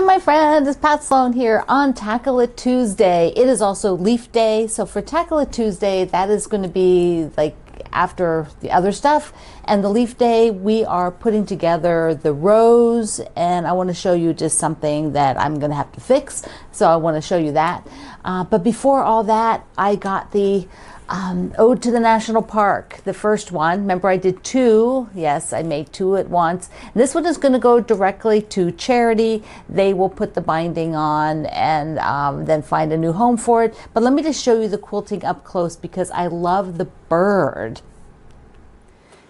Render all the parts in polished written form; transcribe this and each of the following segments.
my friend, it's Pat Sloan here on Tackle It Tuesday. It is also Leaf Day, so for Tackle It Tuesday, that is going to be like after the other stuff. And the Leaf Day, we are putting together the rows, and I want to show you just something that I'm going to have to fix. So I want to show you that. But before all that, I got the Ode to the National Park, the first one. Remember, I did two. Yes, I made two at once. And this one is going to go directly to charity. They will put the binding on and then find a new home for it. But let me just show you the quilting up close because I love the bird.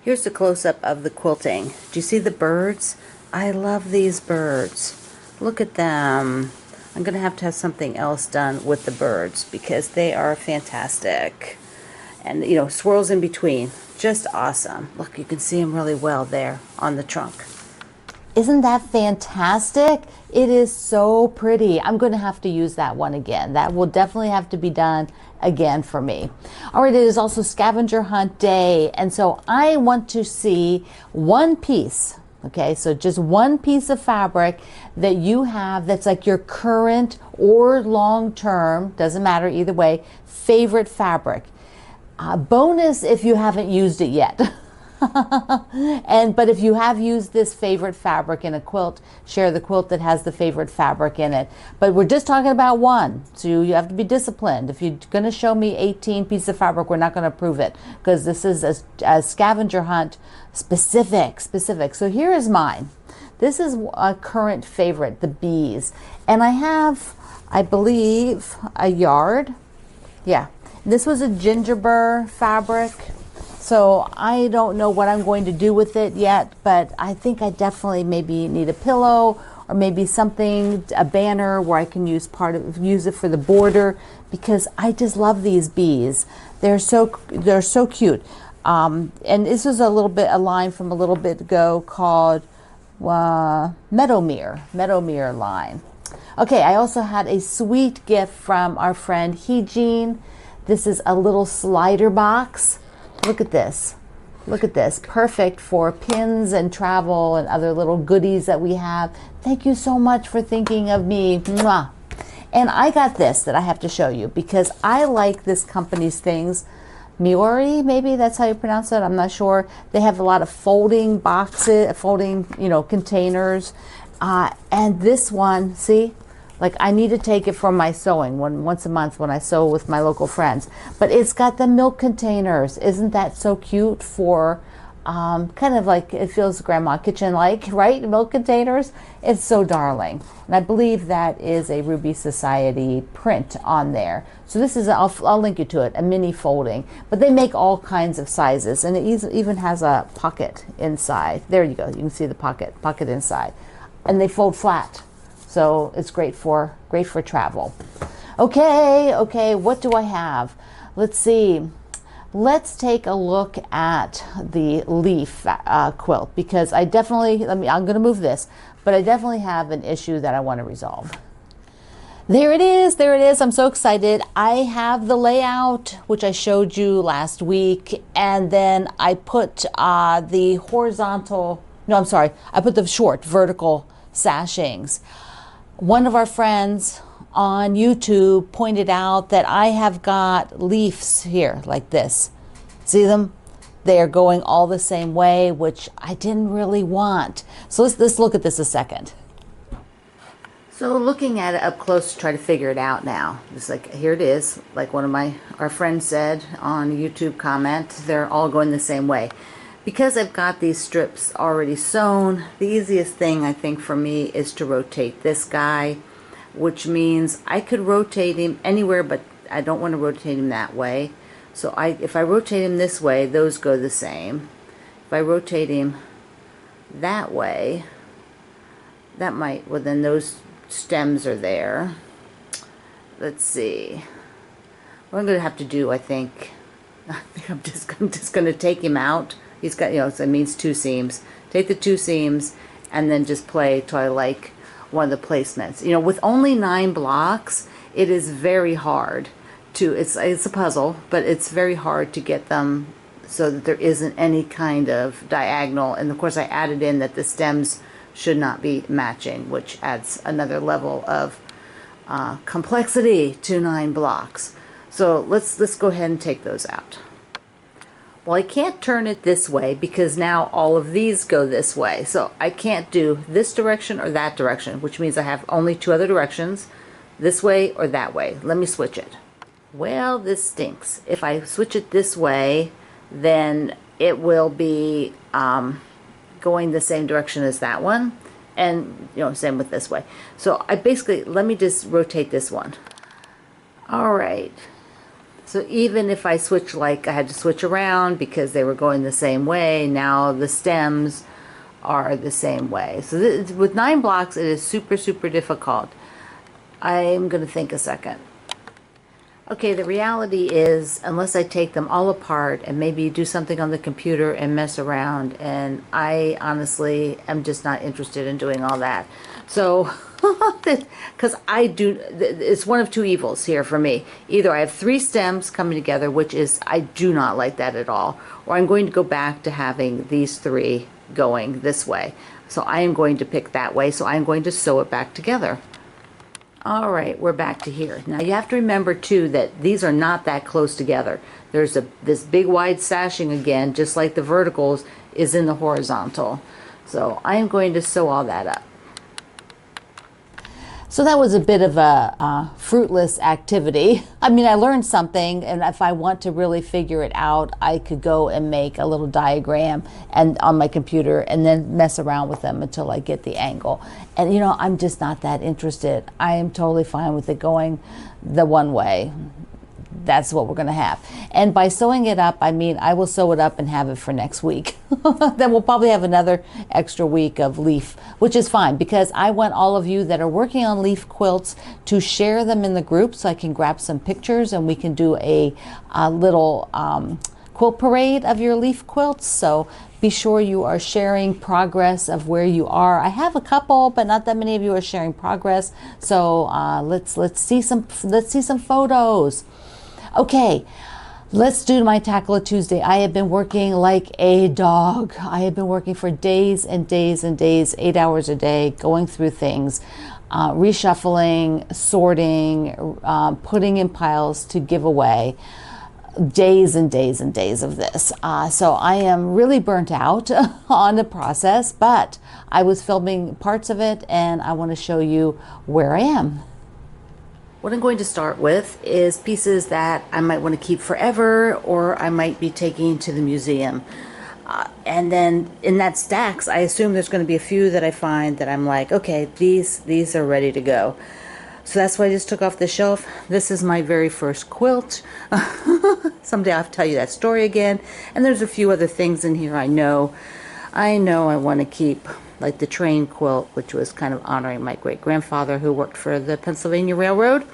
Here's the close-up of the quilting. Do you see the birds? I love these birds. Look at them. I'm going to have something else done with the birds because they are fantastic. And, you know, swirls in between. Just awesome. Look, you can see them really well there on the trunk. Isn't that fantastic? It is so pretty. I'm going to have to use that one again. That will definitely have to be done again for me. All right, it is also Scavenger Hunt Day. And so I want to see one piece. Okay, so just one piece of fabric that you have that's like your current or long-term, doesn't matter either way, favorite fabric. Bonus if you haven't used it yet. But if you have used this favorite fabric in a quilt, share the quilt that has the favorite fabric in it. But we're just talking about one, so you have to be disciplined. If you're going to show me 18 pieces of fabric, we're not going to approve it because this is a scavenger hunt specific. So here is mine. This is a current favorite, the bees. And I have, I believe, a yard. Yeah. This was a gingerbread fabric. So I don't know what I'm going to do with it yet, but I think I definitely maybe need a pillow or maybe something, a banner where I can use it for the border because I just love these bees. They're so cute. And this is a line from a little bit ago called Meadowmere line. Okay, I also had a sweet gift from our friend Jean. This is a little slider box. Look at this. Look at this. Perfect for pins and travel and other little goodies that we have. Thank you so much for thinking of me. Mwah. And I got this that I have to show you because I like this company's things. Miori, maybe that's how you pronounce it. I'm not sure. They have a lot of folding boxes, containers. And this one, see? Like I need to take it for my sewing once a month when I sew with my local friends. But it's got the milk containers. Isn't that so cute for kind of like it feels grandma kitchen-like, right? Milk containers. It's so darling. And I believe that is a Ruby Society print on there. So this is, I'll link you to it, a mini folding. But they make all kinds of sizes. And it even has a pocket inside. There you go. You can see the pocket inside. And they fold flat. So it's great for travel. Okay, what do I have? Let's see. Let's take a look at the leaf quilt because I'm going to move this, but I definitely have an issue that I want to resolve. There it is. I'm so excited. I have the layout, which I showed you last week, and then I put I put the short vertical sashings. One of our friends on YouTube pointed out that I have got leaves here like this. See them? They are going all the same way, which I didn't really want. So let's look at this a second. So looking at it up close to try to figure it out now. It's like, here it is. Like one of our friends said on a YouTube comment, they're all going the same way. Because I've got these strips already sewn, the easiest thing I think for me is to rotate this guy, which means I could rotate him anywhere, but I don't want to rotate him that way. So if I rotate him this way, those go the same. If I rotate him that way, then those stems are there. Let's see. What I'm going to have to do, I think I'm just going to take him out. He's got, so it means two seams. Take the two seams and then just play till I like one of the placements. With only 9 blocks, it is very hard to, it's a puzzle, but it's very hard to get them so that there isn't any kind of diagonal. And of course I added in that the stems should not be matching, which adds another level of complexity to 9 blocks. So let's go ahead and take those out. Well, I can't turn it this way because now all of these go this way. So I can't do this direction or that direction, which means I have only 2 other directions, this way or that way. Let me switch it. Well, this stinks. If I switch it this way, then it will be going the same direction as that one. And, you know, same with this way. So I basically, let me just rotate this one. All right. So even if I switch, like I had to switch around because they were going the same way, now the stems are the same way. So with 9 blocks, it is super, super difficult. I'm going to think a second. Okay, the reality is, unless I take them all apart and maybe do something on the computer and mess around, and I honestly am just not interested in doing all that. So, because it's one of 2 evils here for me. Either I have 3 stems coming together, which is, I do not like that at all, or I'm going to go back to having these 3 going this way. So I am going to pick that way, so I'm going to sew it back together. All right, we're back to here. Now you have to remember too that these are not that close together. There's this big wide sashing again, just like the verticals is in the horizontal. So I am going to sew all that up. So that was a bit of a fruitless activity. I mean, I learned something, and if I want to really figure it out, I could go and make a little diagram and on my computer and then mess around with them until I get the angle. And you know, I'm just not that interested. I am totally fine with it going the one way. That's what we're going to have. And by sewing it up, I mean I will sew it up and have it for next week. Then we'll probably have another extra week of leaf, which is fine because I want all of you that are working on leaf quilts to share them in the group so I can grab some pictures and we can do a little quilt parade of your leaf quilts. So be sure you are sharing progress of where you are. I have a couple, but not that many of you are sharing progress. So let's see some photos. Okay, let's do my Tackle It Tuesday. I have been working like a dog. I have been working for days and days and days, 8 hours a day, going through things, reshuffling, sorting, putting in piles to give away. Days and days and days of this. So I am really burnt out on the process, but I was filming parts of it and I want to show you where I am. What I'm going to start with is pieces that I might want to keep forever or I might be taking to the museum. And then in that stacks, I assume there's going to be a few that I find that I'm like, okay, these are ready to go. So that's why I just took off the shelf. This is my very first quilt. Someday I'll have to tell you that story again. And there's a few other things in here I know I want to keep, like the train quilt, which was kind of honoring my great-grandfather who worked for the Pennsylvania Railroad.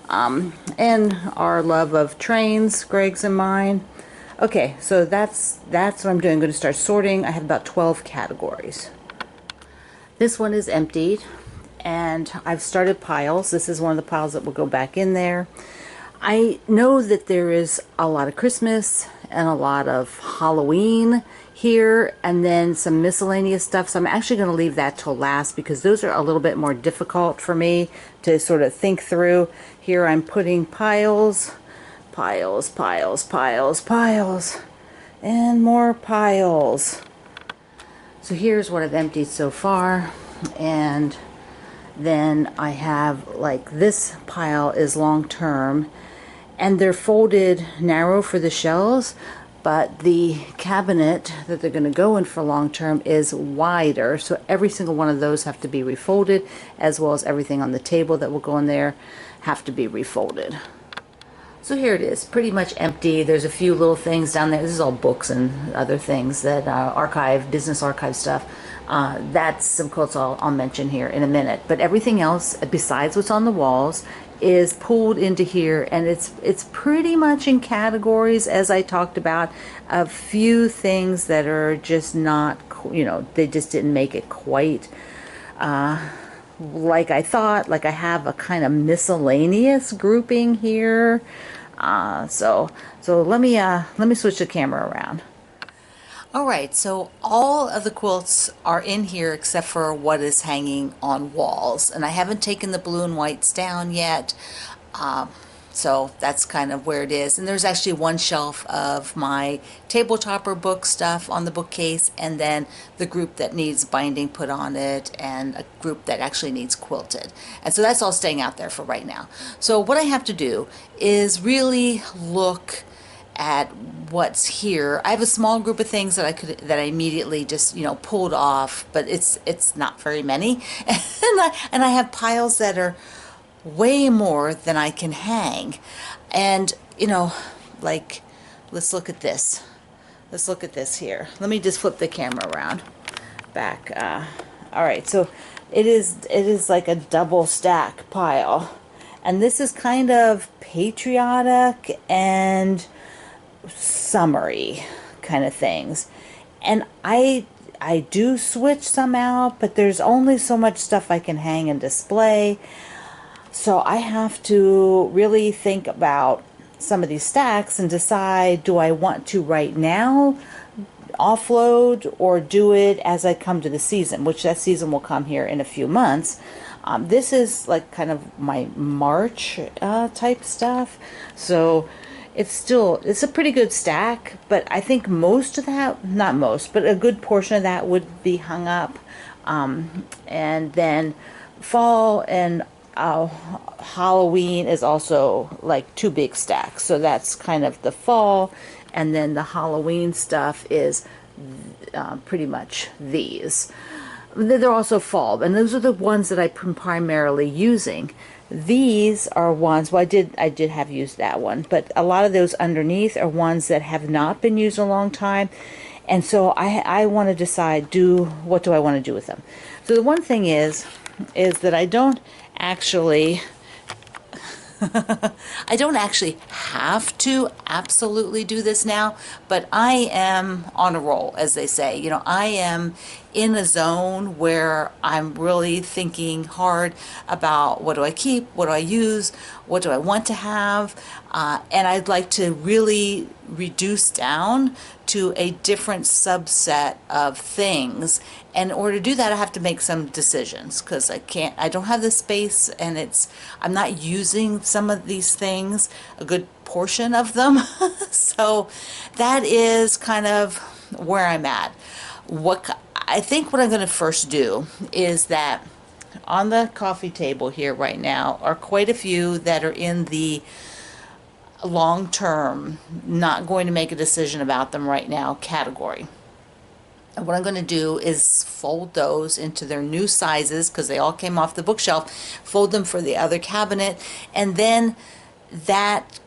And our love of trains, Greg's and mine. Okay, so that's what I'm doing. I'm going to start sorting. I have about 12 categories. This one is emptied. And I've started piles. This is one of the piles that will go back in there. I know that there is a lot of Christmas and a lot of Halloween here and then some miscellaneous stuff. So I'm actually going to leave that till last because those are a little bit more difficult for me to sort of think through. Here I'm putting piles, piles, piles, piles, piles, and more piles. So here's what I've emptied so far. And then I have, like, this pile is long term and they're folded narrow for the shelves, but the cabinet that they're going to go in for long term is wider, so every single one of those have to be refolded, as well as everything on the table that will go in there have to be refolded. So here it is, pretty much empty. There's a few little things down there. This is all books and other things that business archive stuff. That's some quotes I'll mention here in a minute. But everything else, besides what's on the walls, is pulled into here, and it's pretty much in categories, as I talked about. A few things that are just not, they just didn't make it quite like I thought. Like I have a kind of miscellaneous grouping here. So let me switch the camera around. All right, so all of the quilts are in here except for what is hanging on walls. And I haven't taken the blue and whites down yet. Um, so that's kind of where it is. And there's actually one shelf of my table topper book stuff on the bookcase, and then the group that needs binding put on it, and a group that actually needs quilted. And so that's all staying out there for right now. So what I have to do is really look at what's here. I have a small group of things that I immediately just pulled off, but it's not very many, and I have piles that are way more than I can hang, and like let's look at this. Let's look at this here. Let me just flip the camera around back. All right, so it is like a double stack pile, and this is kind of patriotic and summery kind of things. And I do switch some out, but there's only so much stuff I can hang and display. So I have to really think about some of these stacks and decide, do I want to right now offload or do it as I come to the season, which that season will come here in a few months. This is like kind of my March type stuff. So it's a pretty good stack, but I think most of that, not most, but a good portion of that would be hung up. And then fall and Halloween is also like two big stacks. So that's kind of the fall. And then the Halloween stuff is pretty much these. They're also fall, and those are the ones that I'm primarily using. These are ones, well, I did have used that one, but a lot of those underneath are ones that have not been used a long time. And so I want to decide, what do I want to do with them? So the one thing is that I don't actually I don't actually have to absolutely do this now, but I am on a roll, as they say. I am in a zone where I'm really thinking hard about what do I keep, what do I use, what do I want to have, and I'd like to really reduce down to a different subset of things. And in order to do that, I have to make some decisions because I don't have the space, and I'm not using some of these things, a good portion of them. So that is kind of where I'm at. I think what I'm going to first do is that on the coffee table here right now are quite a few that are in the long term, not going to make a decision about them right now category. And what I'm going to do is fold those into their new sizes because they all came off the bookshelf, fold them for the other cabinet, and then that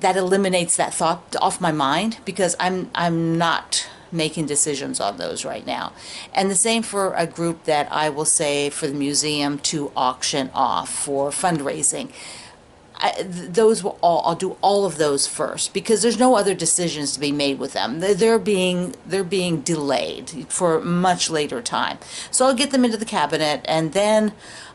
eliminates that thought off my mind because I'm not making decisions on those right now. And the same for a group that I will say for the museum to auction off for fundraising. I'll do all of those first because there's no other decisions to be made with them. They're being delayed for much later time. So I'll get them into the cabinet, and then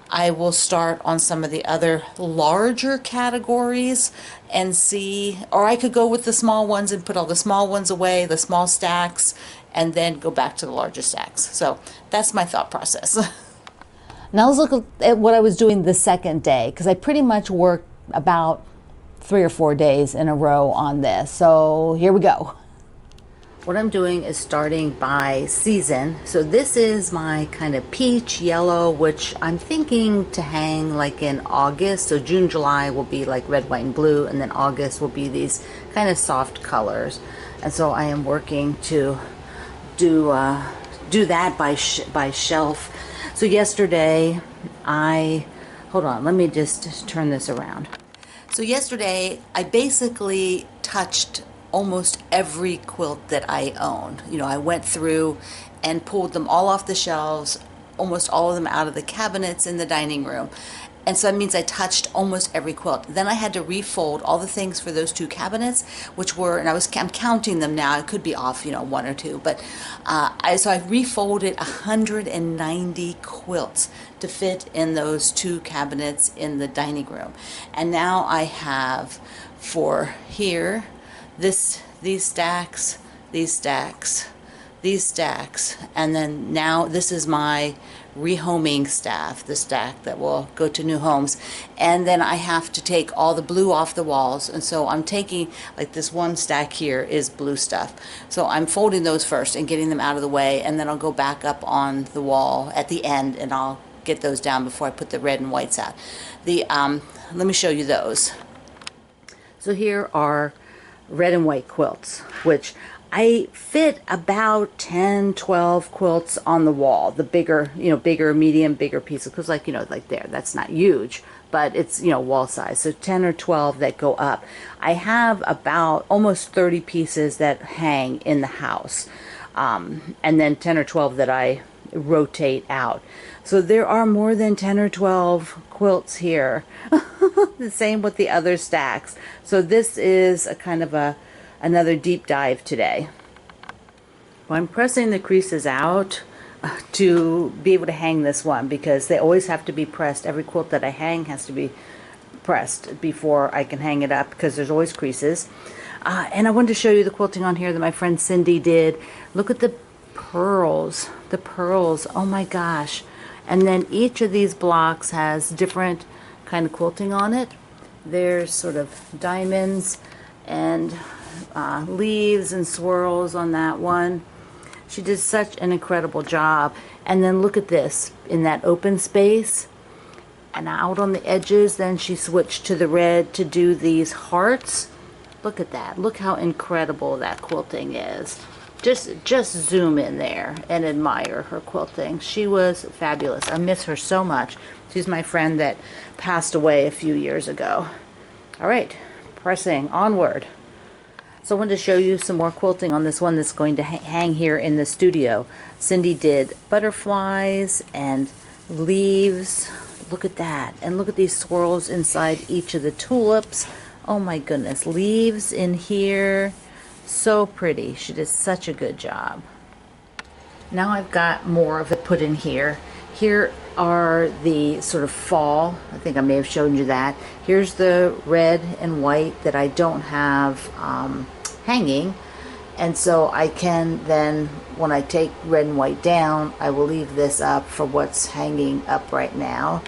I will start on some of the other larger categories and see, or I could go with the small ones and put all the small ones away, the small stacks, and then go back to the larger stacks. So that's my thought process. Now let's look at what I was doing the second day, because I pretty much worked about 3 or 4 days in a row on this. So here we go. What I'm doing is starting by season. So this is my kind of peach yellow, which I'm thinking to hang like in August. So June, July will be like red, white, and blue, and then August will be these kind of soft colors. And so I am working to do that by shelf. So yesterday hold on, let me just turn this around. So yesterday I basically touched almost every quilt that I own. I went through and pulled them all off the shelves, almost all of them out of the cabinets in the dining room. And so that means I touched almost every quilt. Then I had to refold all the things for those 2 cabinets, which were, and I'm counting them now. It could be off, 1 or 2, but so I refolded 190 quilts to fit in those 2 cabinets in the dining room. And now I have for here, these stacks, these stacks, and then now this is my rehoming staff, the stack that will go to new homes. And then I have to take all the blue off the walls, and so I'm taking, like this one stack here is blue stuff, so I'm folding those first and getting them out of the way, and then I'll go back up on the wall at the end and I'll get those down before I put the red and whites out. Let me show you those. So here are red and white quilts, which I fit about 10, 12 quilts on the wall. The bigger, bigger, medium, bigger pieces, because like there, that's not huge, but it's, wall size. So 10 or 12 that go up. I have about almost 30 pieces that hang in the house. And then 10 or 12 that I rotate out. So there are more than 10 or 12 quilts here. The same with the other stacks. So this is a kind of another deep dive today. Well, I'm pressing the creases out to be able to hang this one, because they always have to be pressed. Every quilt that I hang has to be pressed before I can hang it up, because there's always creases. And I wanted to show you the quilting on here that my friend Cindy did. Look at the pearls. The pearls, oh my gosh. And then each of these blocks has different kind of quilting on it. There's sort of diamonds and leaves and swirls on that one. She did such an incredible job. And then look at this, in that open space and out on the edges, then she switched to the red to do these hearts. Look at that. Look how incredible that quilting is. Just zoom in there and admire her quilting. She was fabulous. I miss her so much. She's my friend that passed away a few years ago. All right, pressing onward. So I wanted to show you some more quilting on this one that's going to hang here in the studio. Cindy did butterflies and leaves. Look at that. And look at these swirls inside each of the tulips. Oh my goodness. Leaves in here. So pretty. She did such a good job. Now I've got more of it put in here. Here are the sort of fall. I think I may have shown you that. Here's the red and white that I don't have hanging. And so I can then, when I take red and white down, I will leave this up for what's hanging up right now.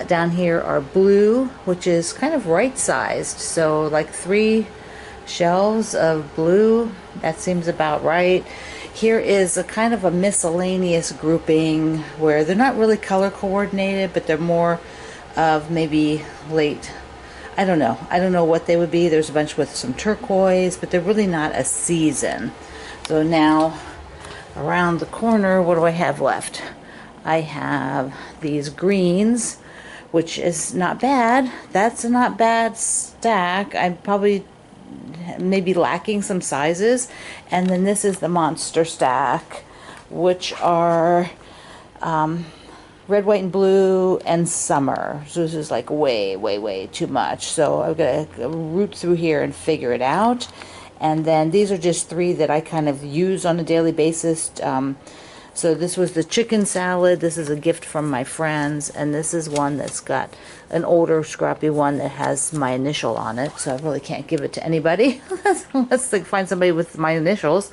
Down here are blue, which is kind of right-sized. So like 3 shelves of blue. That seems about right. Here is a kind of a miscellaneous grouping where they're not really color coordinated, but they're more of maybe late. I don't know what they would be. There's a bunch with some turquoise, but they're really not a season. So now around the corner, what do I have left? I have these greens, which is not bad. That's a not bad stack. I'm probably maybe lacking some sizes. And then this is the monster stack, which are red, white, and blue, and summer. So this is like way too much. So I've got to root through here and figure it out. And then these are just 3 that I kind of use on a daily basis. So this was the chicken salad. This is a gift from my friends. And this is one that's got an older scrappy one that has my initial on it. So I really can't give it to anybody unless they find somebody with my initials.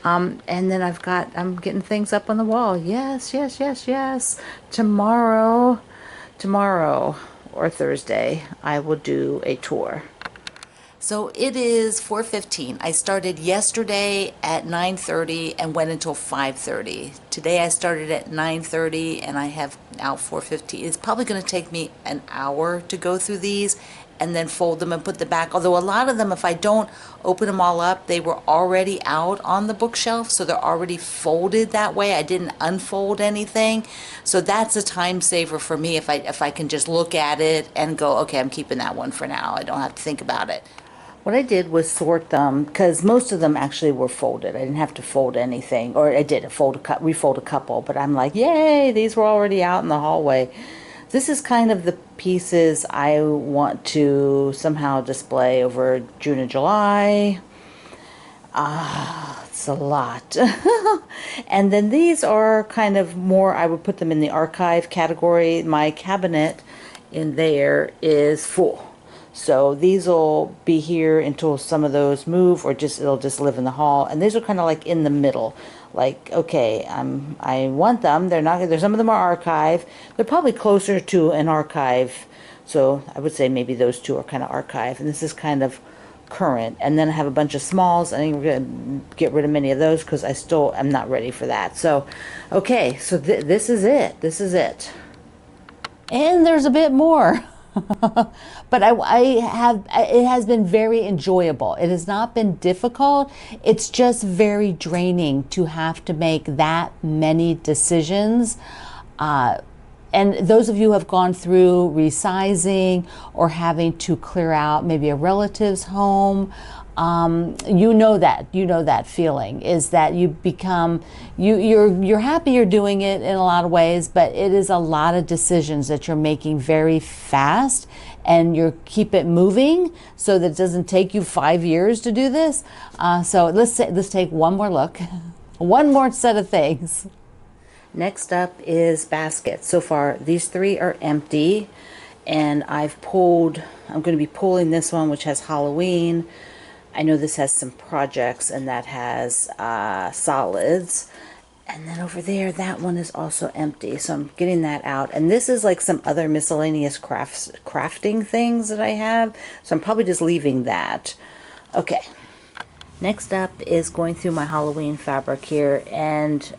And then I'm getting things up on the wall. Yes. Tomorrow or Thursday, I will do a tour. So it is 4:15. I started yesterday at 9:30 and went until 5:30. Today I started at 9:30 and I have now 4:15. It's probably going to take me an hour to go through these and then fold them and put them back. Although a lot of them, if I don't open them all up, they were already out on the bookshelf, so they're already folded that way. I didn't unfold anything. So that's a time saver for me if I can just look at it and go, okay, I'm keeping that one for now. I don't have to think about it. What I did was sort them, because most of them actually were folded. I didn't have to fold anything, or I did refold a couple, but I'm like, yay, these were already out in the hallway. This is kind of the pieces I want to somehow display over June and July. It's a lot. And then these are kind of more, I would put them in the archive category. My cabinet in there is full. So these will be here until some of those move, or just it'll just live in the hall. And these are kind of like in the middle. Like, okay, I want them. They're not. There's some of them are archive. They're probably closer to an archive. So I would say maybe those two are kind of archive, and this is kind of current. And then I have a bunch of smalls. I think we're gonna get rid of many of those because I still am not ready for that. So, okay, so this is it. This is it. And there's a bit more. But it has been very enjoyable. It has not been difficult. It's just very draining to have to make that many decisions. And those of you who have gone through resizing or having to clear out maybe a relative's home, you know that feeling is that you become, you're happy you're doing it in a lot of ways, but it is a lot of decisions that you're making very fast, and you keep it moving so that it doesn't take you 5 years to do this. So let's take one more look, one more set of things. Next up is baskets. So far, these 3 are empty, and I'm going to be pulling this one, which has Halloween. I know this has some projects, and that has solids. And then over there, that one is also empty. So I'm getting that out. And this is like some other miscellaneous crafting things that I have. So I'm probably just leaving that. Okay. Next up is going through my Halloween fabric here, and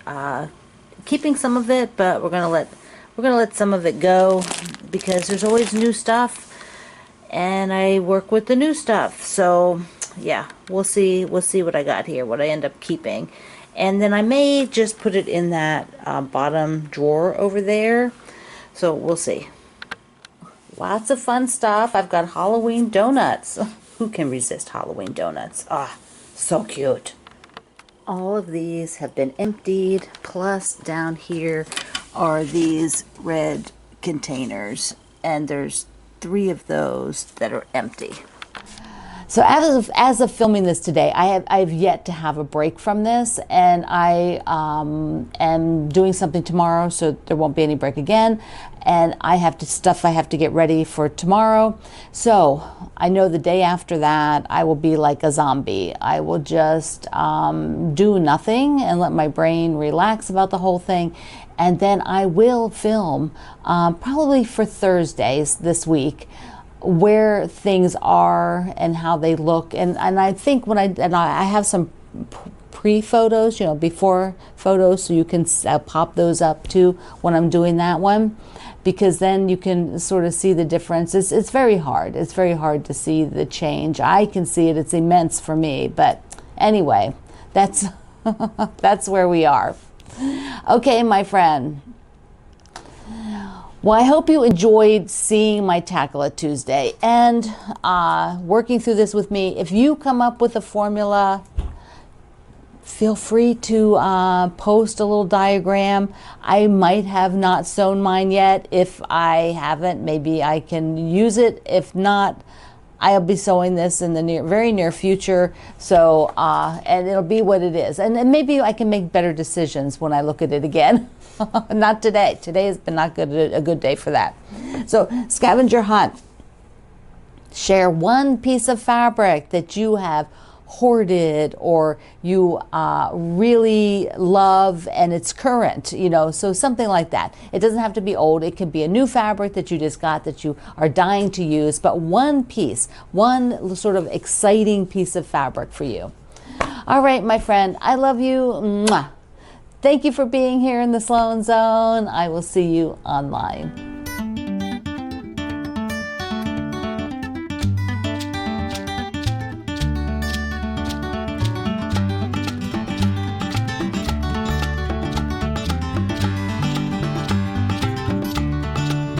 keeping some of it, but we're gonna let some of it go because there's always new stuff, and I work with the new stuff. So yeah, we'll see what I got here, what I end up keeping. And then I may just put it in that bottom drawer over there. So we'll see. Lots of fun stuff. I've got Halloween donuts. Who can resist Halloween donuts? Ah, so cute. All of these have been emptied. Plus down here are these red containers. And there's 3 of those that are empty. So as of filming this today, I've yet to have a break from this, and I am doing something tomorrow, so there won't be any break again. And I have to get ready for tomorrow. So I know the day after that, I will be like a zombie. I will just do nothing and let my brain relax about the whole thing. And then I will film probably for Thursdays this week, where things are and how they look, and I think I have some pre-photos, before photos, so you can pop those up too when I'm doing that one, because then you can sort of see the difference. It's very hard. It's very hard to see the change. I can see it. It's immense for me. But anyway, that's that's where we are. Okay, my friend. Well, I hope you enjoyed seeing my Tackle It Tuesday and working through this with me. If you come up with a formula, feel free to post a little diagram. I might have not sewn mine yet. If I haven't, maybe I can use it. If not, I'll be sewing this in the very near future. So, and it'll be what it is. And maybe I can make better decisions when I look at it again. Not today. Today has been not a good day for that. So, scavenger hunt. Share one piece of fabric that you have hoarded or you really love and it's current, so something like that. It doesn't have to be old. It can be a new fabric that you just got that you are dying to use, but one piece, one sort of exciting piece of fabric for you. All right, my friend, I love you. Mwah. Thank you for being here in the Sloan Zone. I will see you online.